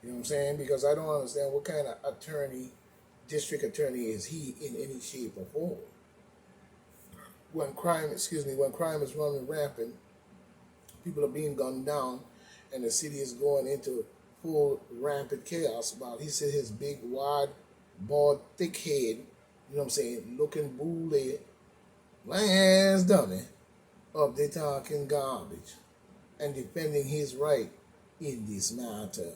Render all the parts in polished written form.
You know what I'm saying? Because I don't understand what kind of attorney, district attorney is he in any shape or form. When crime is running rampant, people are being gunned down, and the city is going into full rampant chaos. About he said his big, wide, bald, thick head, you know what I'm saying, looking bully, ass dummy, up there talking garbage and defending his right in this matter.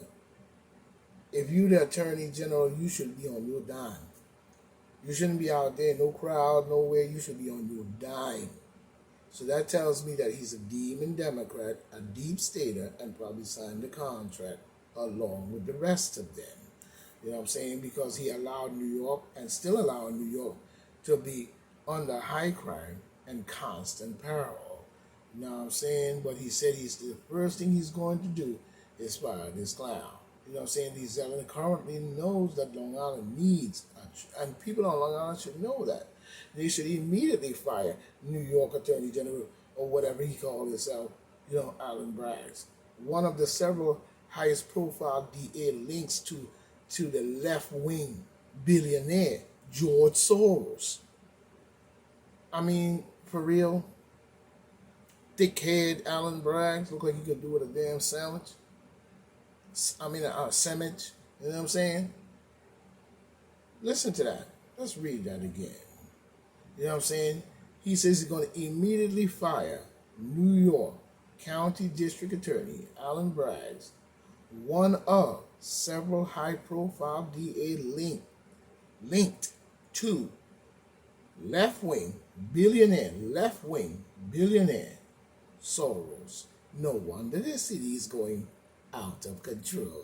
If you the attorney general, you should be on your dime. You shouldn't be out there, no crowd, nowhere. You should be on your dime. So that tells me that he's a demon Democrat, a deep stater, and probably signed the contract along with the rest of them. You know what I'm saying? Because he allowed New York and still allowing New York to be under high crime and constant peril. You know what I'm saying? But he said he's the first thing he's going to do is fire this clown. You know what I'm saying? These Zeldin currently knows that Long Island needs, and people on Long Island should know that. They should immediately fire New York Attorney General or whatever he called himself, Alan Braggs. One of the several highest profile DA links to the left wing billionaire, George Soros. I mean, for real, thickhead Alan Braggs look like he could do with a damn sandwich. I mean, a sandwich. You know what I'm saying? Listen to that. Let's read that again. You know what I'm saying? He says he's going to immediately fire New York County District Attorney Alan Braggs, one of several high-profile DA linked to left-wing billionaire Soros. No wonder the city is going out of control.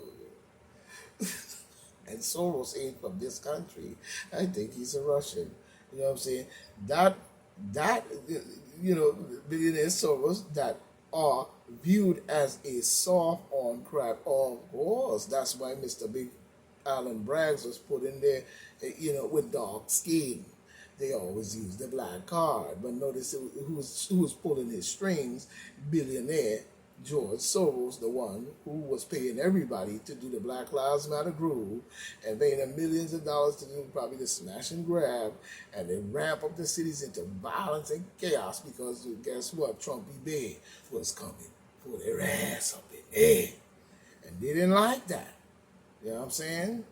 And Soros ain't from this country. I think he's a Russian. You know what I'm saying? That billionaire Soros that are viewed as a soft on crime. Of course, that's why Mr. Big Alan Braggs was put in there, with dark skin. They always use the black card, but notice who was pulling his strings? Billionaire George Soros, the one who was paying everybody to do the Black Lives Matter groove and paying them millions of dollars to do probably the smash and grab, and then ramp up the cities into violence and chaos because guess what? Trumpy Bay was coming for their ass up in there. And they didn't like that. You know what I'm saying?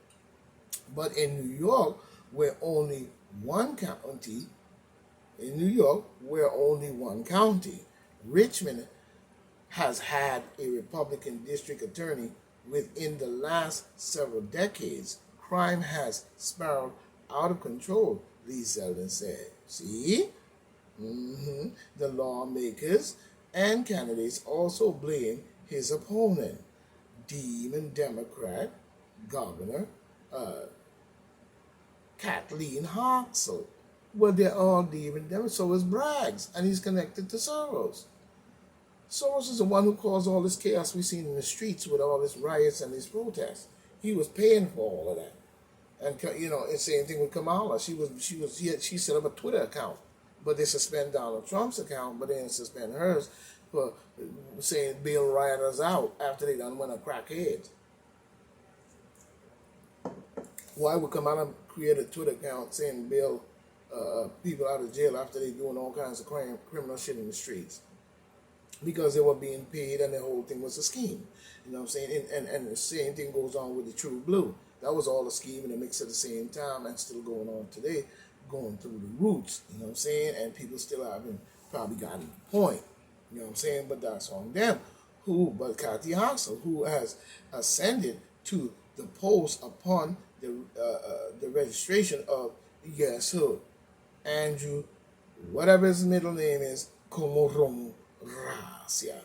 But in New York, where only one county, Richmond has had a Republican district attorney within the last several decades. Crime has spiraled out of control, Lee Zeldin said. See? The lawmakers and candidates also blame his opponent, demon Democrat Governor Kathleen Hochul. Well, they're all demon Democrats. So is Braggs, and he's connected to Soros. Soros is the one who caused all this chaos we've seen in the streets with all these riots and these protests. He was paying for all of that. And it's the same thing with Kamala. She set up a Twitter account, but they suspend Donald Trump's account, but they didn't suspend hers for saying bail rioters out after they done went on crackheads. Why would Kamala create a Twitter account saying bail people out of jail after they doing all kinds of criminal shit in the streets? Because they were being paid and the whole thing was a scheme. You know what I'm saying? And the same thing goes on with the True Blue. That was all a scheme and a mix at the same time and still going on today, going through the roots. You know what I'm saying? And people still haven't probably gotten the point. You know what I'm saying? But that's on them. But Kathy Hochul, who has ascended to the post upon the registration of, guess who? Andrew, whatever his middle name is, Komoromo Rasia,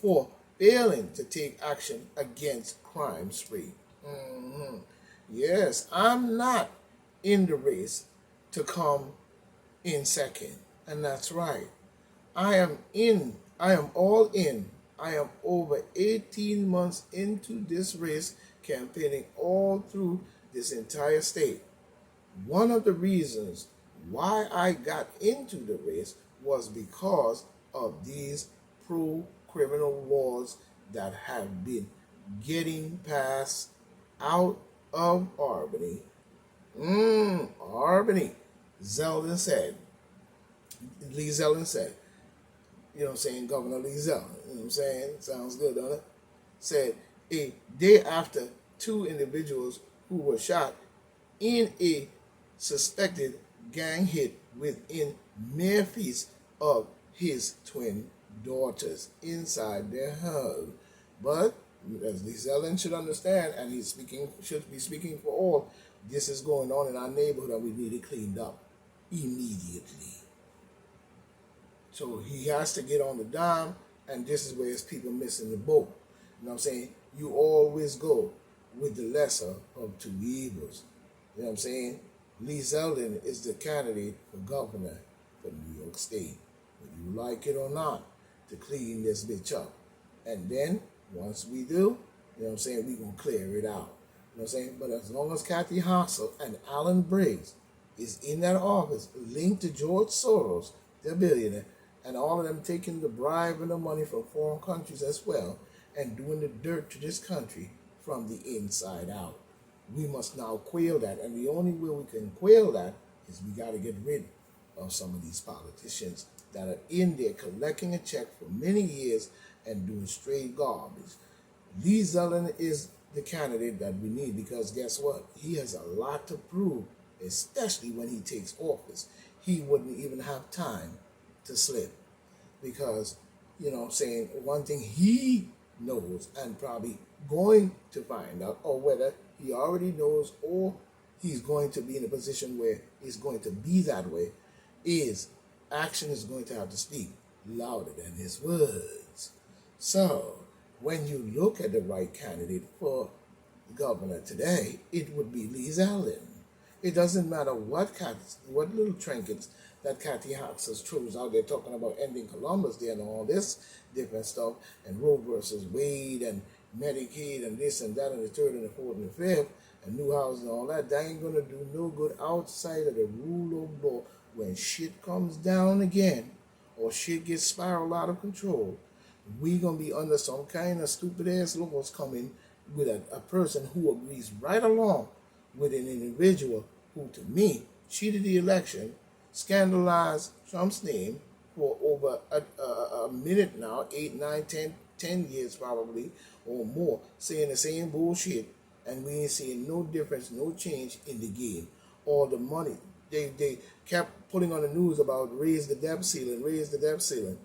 for failing to take action against crime spree. Yes, I'm not in the race to come in second. And that's right. I am all in. I am over 18 months into this race, campaigning all through this entire state. One of the reasons why I got into the race was because of these pro-criminal laws that have been getting passed out of Albany. Albany. Zeldin said, Lee Zeldin said, you know what I'm saying, Governor Lee Zeldin, you know what I'm saying? Sounds good, doesn't it? Said a day after two individuals who were shot in a suspected gang hit within mere feet of his twin daughters inside their home. But as Lee Zeldin should understand, and he's speaking, should be speaking for all, this is going on in our neighborhood and we need it cleaned up immediately. So he has to get on the dime, and this is where his people missing the boat. You know what I'm saying? You always go with the lesser of two evils. You know what I'm saying? Lee Zeldin is the candidate for governor for New York State, whether you like it or not, to clean this bitch up. And then, once we do, you know what I'm saying, we're going to clear it out. You know what I'm saying? But as long as Kathy Hochul and Alan Briggs is in that office, linked to George Soros, the billionaire, and all of them taking the bribe and the money from foreign countries as well, and doing the dirt to this country from the inside out. We must now quail that, and the only way we can quail that is we got to get rid of some of these politicians that are in there collecting a check for many years and doing straight garbage. Lee Zeldin is the candidate that we need, because guess what? He has a lot to prove, especially when he takes office. He wouldn't even have time to slip, because, you know what I'm saying, one thing he knows, and probably going to find out, or whether he already knows or he's going to be in a position where he's going to be that way, is action is going to have to speak louder than his words. So when you look at the right candidate for governor today, it would be Lee Zeldin. It doesn't matter what little trinkets that Kathy Hochul throws out there talking about ending Columbus Day and all this different stuff, and Roe versus Wade and Medicaid and this and that and the third and the fourth and the fifth and new houses and all that. That ain't gonna do no good outside of the rule of law. When shit comes down again, or shit gets spiraled out of control, we gonna be under some kind of stupid ass laws coming with a person who agrees right along with an individual who, to me, cheated the election, scandalized Trump's name for over a minute now, 8, 9, 10 years probably, or more, saying the same bullshit, and we ain't seeing no difference, no change in the game. All the money, they kept putting on the news about raise the debt ceiling, raise the debt ceiling.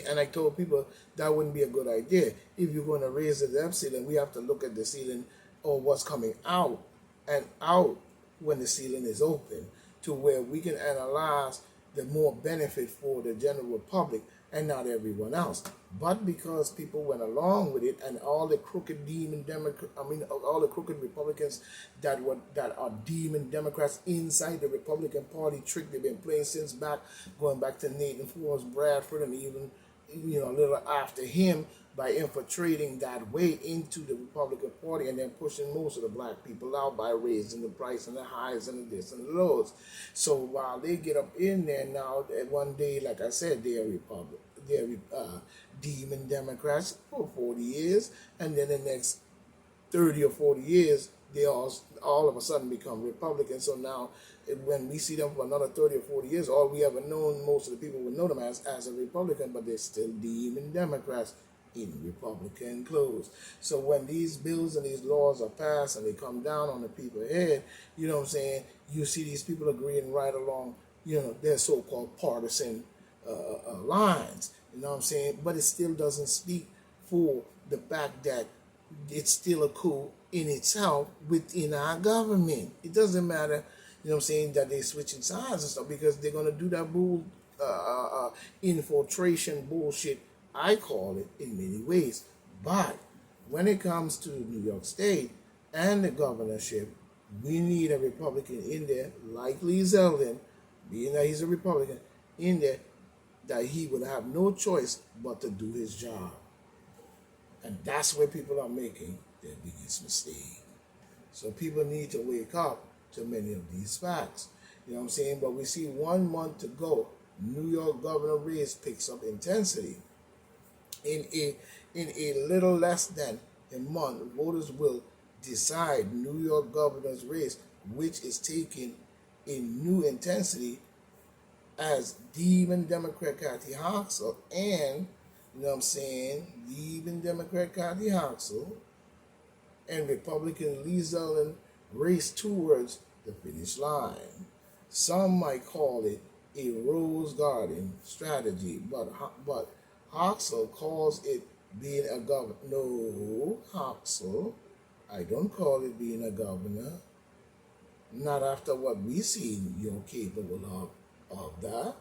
And I told people that wouldn't be a good idea. If you're going to raise the debt ceiling, we have to look at the ceiling or what's coming out and out when the ceiling is open, to where we can analyze the more benefit for the general public and not everyone else. But because people went along with it, and all the crooked all the crooked Republicans that are demon Democrats inside the Republican Party trick they've been playing since going back to Nathan Forrest Bradford, and even, you know, a little after him, by infiltrating that way into the Republican Party and then pushing most of the black people out by raising the price and the highs and the this and the lows. So while they get up in there now, one day, like I said, they're demon Democrats for 40 years, and then the next 30 or 40 years, they all of a sudden become Republicans. So now, when we see them for another 30 or 40 years, all we ever known, most of the people would know them as a Republican, but they're still demon Democrats in Republican clothes. So when these bills and these laws are passed and they come down on the people's head, you know what I'm saying, you see these people agreeing right along, you know, their so-called partisan lines, you know what I'm saying, but it still doesn't speak for the fact that it's still a coup in itself within our government. It doesn't matter, you know what I'm saying, that they're switching sides and stuff, because they're going to do that infiltration bullshit, I call it, in many ways. But when it comes to New York State and the governorship, we need a Republican in there, like Lee Zeldin, being that he's a Republican, in there, that he would have no choice but to do his job. And that's where people are making their biggest mistake. So people need to wake up to many of these facts. You know what I'm saying? But we see 1 month to go. New York governor race picks up intensity. In a little less than a month, voters will decide New York governor's race, which is taking a new intensity as even Democrat Kathy Hochul and, you know what I'm saying, even Democrat Kathy Hochul and Republican Lee Zeldin race towards the finish line. Some might call it a rose garden strategy, but Hochul calls it being a governor. No, Hochul, I don't call it being a governor. Not after what we seen you're capable of that.